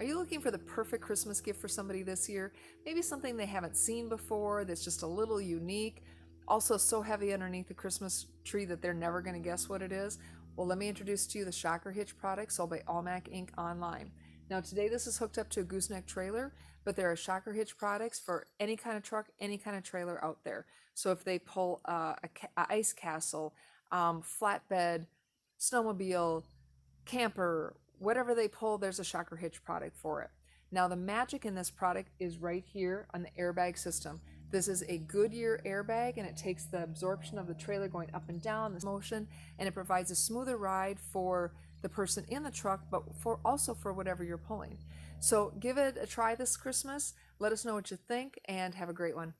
Are you looking for the perfect Christmas gift for somebody this year? Maybe something they haven't seen before that's just a little unique, also so heavy underneath the Christmas tree that they're never going to guess what it is? Well, let me introduce to you the Shocker Hitch product sold by Almac Inc. online. Now, today this is hooked up to a gooseneck trailer, but there are Shocker Hitch products for any kind of truck, any kind of trailer out there. So if they pull a ice castle, flatbed, snowmobile, camper, whatever they pull, there's a Shocker Hitch product for it. Now the magic in this product is right here on the airbag system. This is a Goodyear airbag, and it takes the absorption of the trailer going up and down, this motion, and it provides a smoother ride for the person in the truck, but also for whatever you're pulling. So give it a try this Christmas. Let us know what you think, and have a great one.